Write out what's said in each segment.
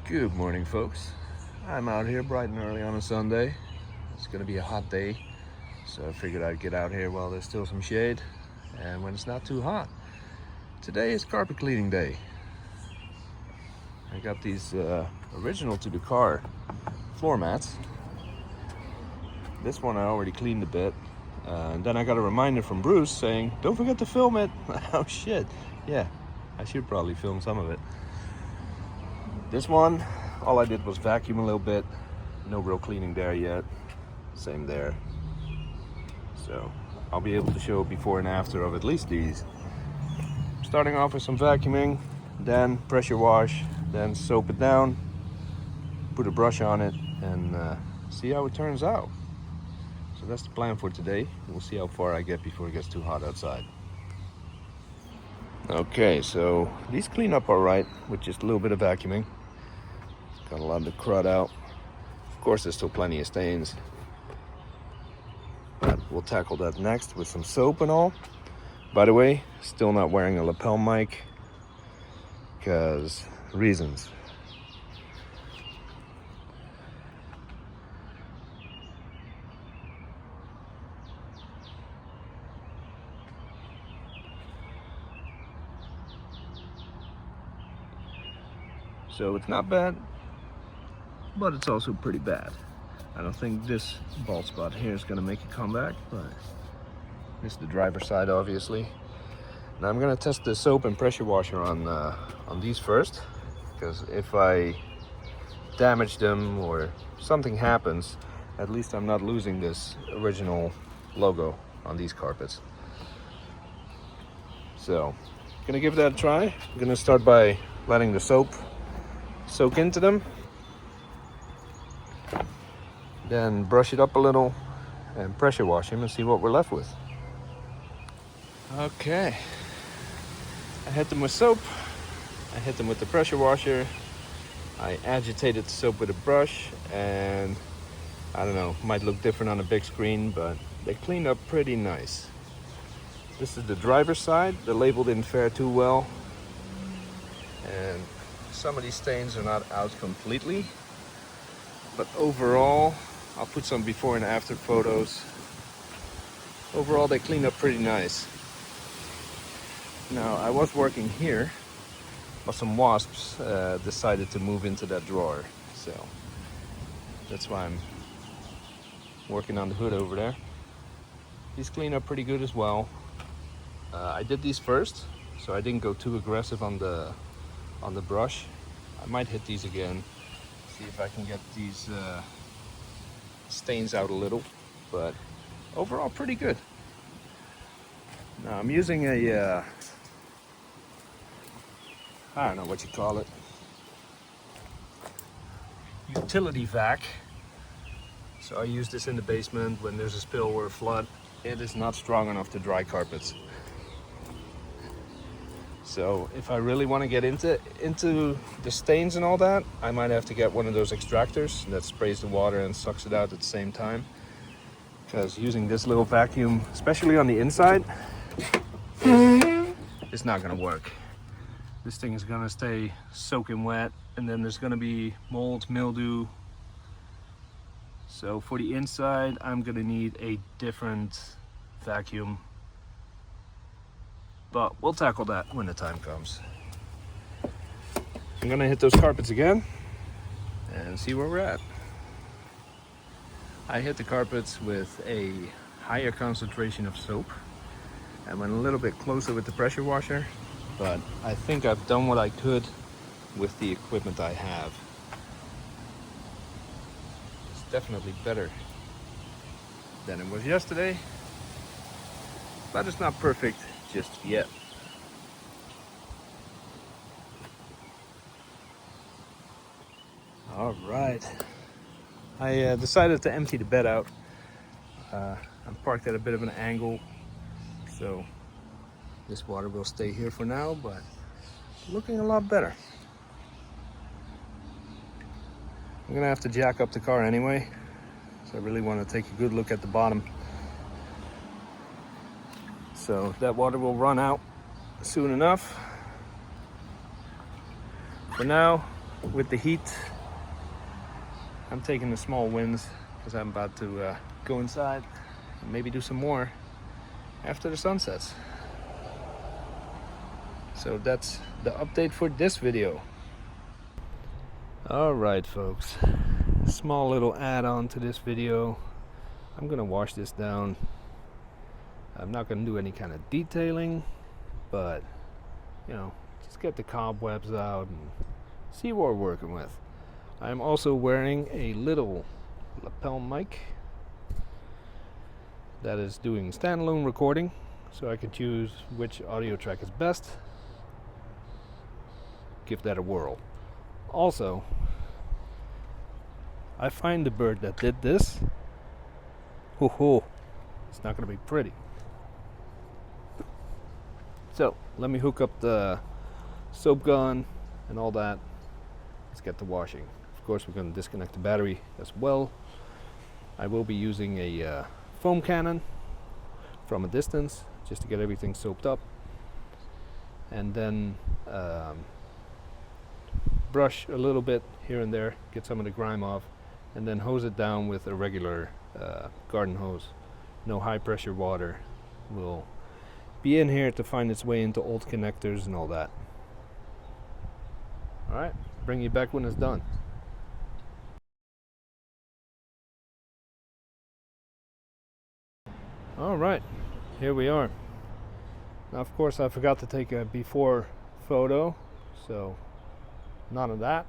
Good morning, folks. I'm out here bright and early on a Sunday. It's gonna be a hot day, so I figured I'd get out here while there's still some shade and when it's not too hot. Today is carpet cleaning day. I got these original to the car floor mats. This one I already cleaned a bit. And then I got a reminder from Bruce saying, don't forget to film it. Oh shit, yeah, I should probably film some of it. This one, all I did was vacuum a little bit. No real cleaning there yet. Same there. So I'll be able to show before and after of at least these. Starting off with some vacuuming, then pressure wash, then soap it down, put a brush on it, and see how it turns out. So that's the plan for today. We'll see how far I get before it gets too hot outside. Okay, so these clean up all right with just a little bit of vacuuming. Got a lot of the crud out. Of course, there's still plenty of stains, but we'll tackle that next with some soap and all. By the way, still not wearing a lapel mic because reasons. So it's not bad, but it's also pretty bad. I don't think this bald spot here is gonna make a comeback, but this is the driver's side, obviously. Now I'm gonna test the soap and pressure washer on these first, because if I damage them or something happens, at least I'm not losing this original logo on these carpets. So, gonna give that a try. I'm gonna start by letting the soap soak into them, then brush it up a little and pressure wash them and see what we're left with. Okay, I hit them with soap, I hit them with the pressure washer, I agitated the soap with a brush, and I don't know, might look different on a big screen, but they cleaned up pretty nice. This is the driver's side. The label didn't fare too well, and some of these stains are not out completely, but overall, I'll put some before and after photos. Overall, they cleaned up pretty nice. Now, I was working here, but some wasps decided to move into that drawer, so that's why I'm working on the hood over there. These clean up pretty good as well. I did these first, so I didn't go too aggressive on the brush. I might hit these again, see if I can get these stains out a little, but overall pretty good. Now I'm using a I don't know what you call it, utility vac. So I use this in the basement when there's a spill or a flood. It is not strong enough to dry carpets. So if I really want to get into the stains and all that, I might have to get one of those extractors that sprays the water and sucks it out at the same time. Because using this little vacuum, especially on the inside, it's not going to work. This thing is going to stay soaking wet, and then there's going to be mold, mildew. So for the inside, I'm going to need a different vacuum. But we'll tackle that when the time comes. I'm gonna hit those carpets again and see where we're at. I hit the carpets with a higher concentration of soap and went a little bit closer with the pressure washer, but I think I've done what I could with the equipment I have. It's definitely better than it was yesterday, but it's not perfect just yet. All right, I decided to empty the bed out. I'm parked at a bit of an angle, so this water will stay here for now, but looking a lot better. I'm gonna have to jack up the car anyway, so I really want to take a good look at the bottom. So that water will run out soon enough. For now, with the heat, I'm taking the small wins because I'm about to go inside and maybe do some more after the sun sets. So that's the update for this video. Alright folks, small little add-on to this video. I'm gonna wash this down. I'm not gonna do any kind of detailing, but you know, just get the cobwebs out and see what we're working with. I'm also wearing a little lapel mic that is doing standalone recording, so I can choose which audio track is best. Give that a whirl. Also, I find the bird that did this, it's not going to be pretty. So let me hook up the soap gun and all that. Let's get to washing. Of course, we're going to disconnect the battery as well. I will be using a foam cannon from a distance just to get everything soaped up, and then brush a little bit here and there, get some of the grime off, and then hose it down with a regular garden hose. No high pressure water will be in here to find its way into old connectors and all that. Alright, bring you back when it's done. Alright, here we are. Now of course I forgot to take a before photo, so none of that.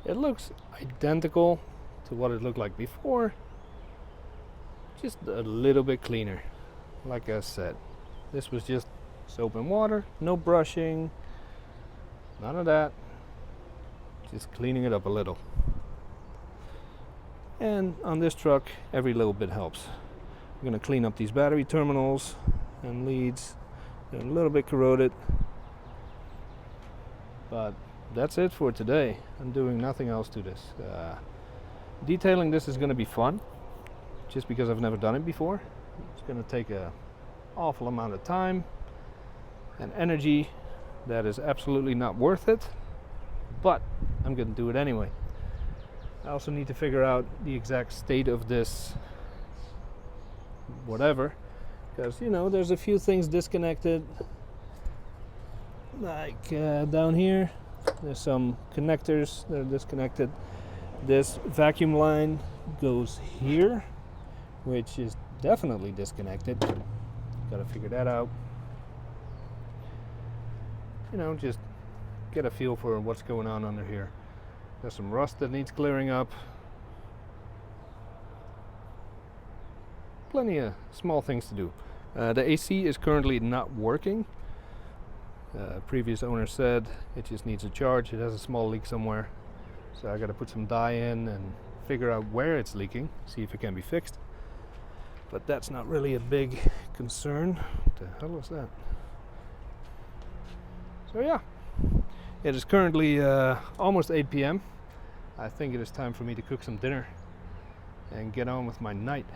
It looks identical to what it looked like before, just a little bit cleaner. Like I said, this was just soap and water, no brushing, none of that, just cleaning it up a little. And on this truck, every little bit helps. I'm going to clean up these battery terminals and leads. They're a little bit corroded, but that's it for today. I'm doing nothing else to this. Detailing this is going to be fun, just because I've never done it before. It's going to take an awful amount of time and energy that is absolutely not worth it, but I'm going to do it anyway. I also need to figure out the exact state of this whatever, because you know, there's a few things disconnected, like down here there's some connectors that are disconnected. This vacuum line goes here, which is definitely disconnected. Gotta figure that out. You know, just get a feel for what's going on under here. There's some rust that needs clearing up. Plenty of small things to do. The AC is currently not working. Previous owner said it just needs a charge. It has a small leak somewhere, so I got to put some dye in and figure out where it's leaking, see if it can be fixed. But that's not really a big concern. What the hell was that? So yeah, it is currently almost 8 p.m. I think it is time for me to cook some dinner and get on with my night.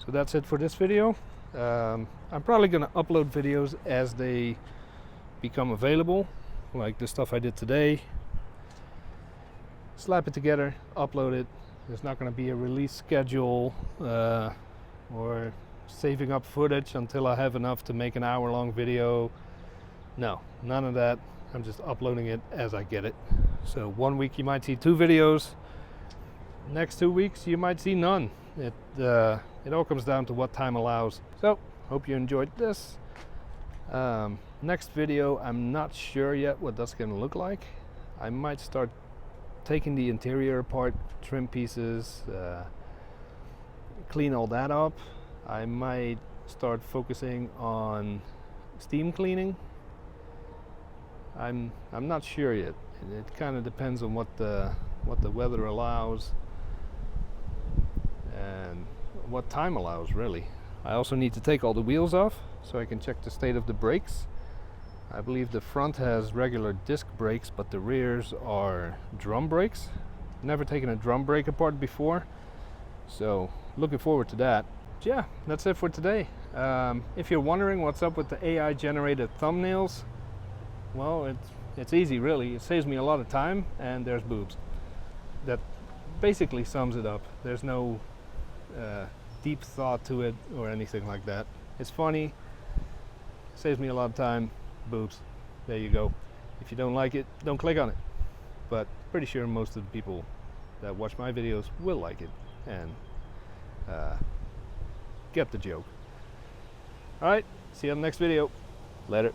So that's it for this video. I'm probably going to upload videos as they become available, like the stuff I did today. Slap it together, upload it. There's not going to be a release schedule or saving up footage until I have enough to make an hour-long video. No, none of that. I'm just uploading it as I get it. So 1 week you might see 2 videos. Next 2 weeks you might see none. It all comes down to what time allows. So hope you enjoyed this. Next video, I'm not sure yet what that's going to look like. I might start taking the interior apart, trim pieces, clean all that up. I might start focusing on steam cleaning. I'm not sure yet. It kind of depends on what the weather allows and what time allows, really. I also need to take all the wheels off so I can check the state of the brakes. I believe the front has regular disc brakes, but the rears are drum brakes. Never taken a drum brake apart before, so looking forward to that. But yeah, that's it for today. If you're wondering what's up with the AI generated thumbnails, well, It's easy, really. It saves me a lot of time, and there's boobs. That basically sums it up. There's no deep thought to it or anything like that. It's funny, saves me a lot of time, boobs. There you go. If you don't like it, don't click on it. But pretty sure most of the people that watch my videos will like it and get the joke. Alright, see you on the next video. Later.